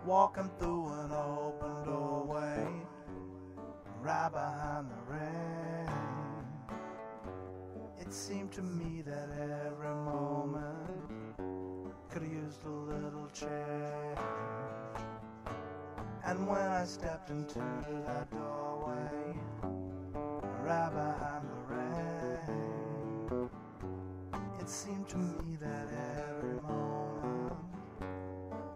Walking through an open doorway, right behind the rain. It seemed to me that every moment could have used a little change. And when I stepped into that doorway, right behind the rain, it seemed to me that every moment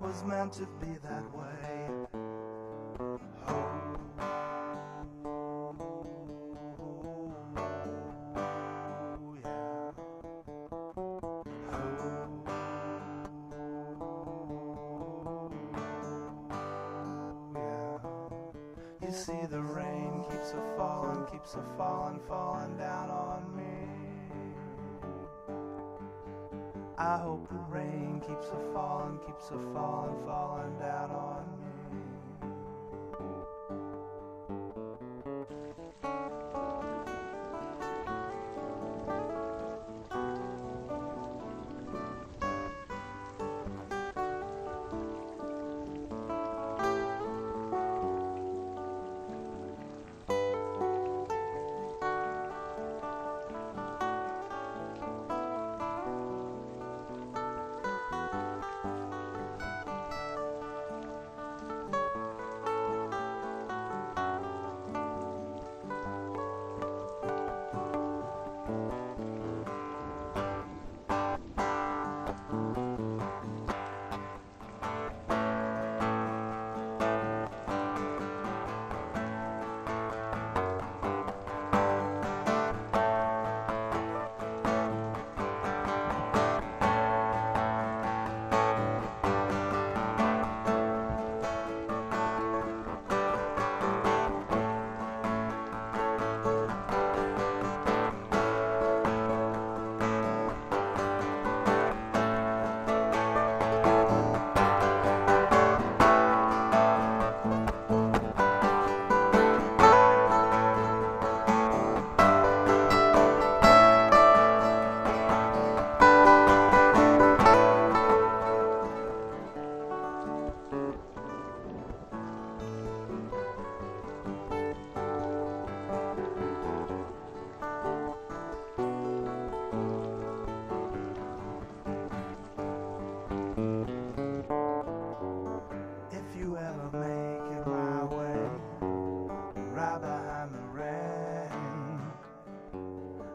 was meant to be that way. Oh, yeah. Oh, yeah. You see the rain keeps a falling down on me. I hope the rain keeps a falling down on me.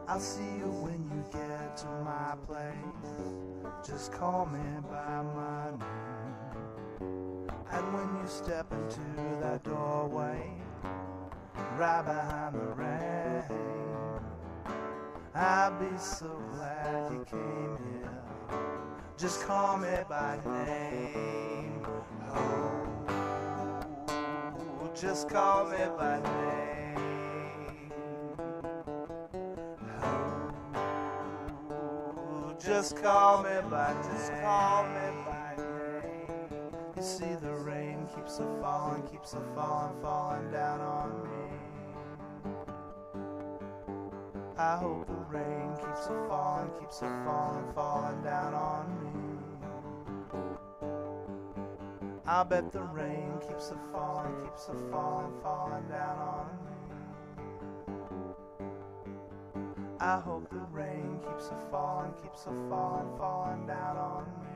I'll see you when you get to my place. Just call me by my name. And when you step into that doorway, right behind the rain, I'll be so glad you came here. Just call me by name. Oh, just call me by name. Just call me by name. You see the rain keeps a falling down on me. I hope the rain keeps a falling down on me. I bet the rain keeps a falling down on me. I hope the rain keeps a falling down on me.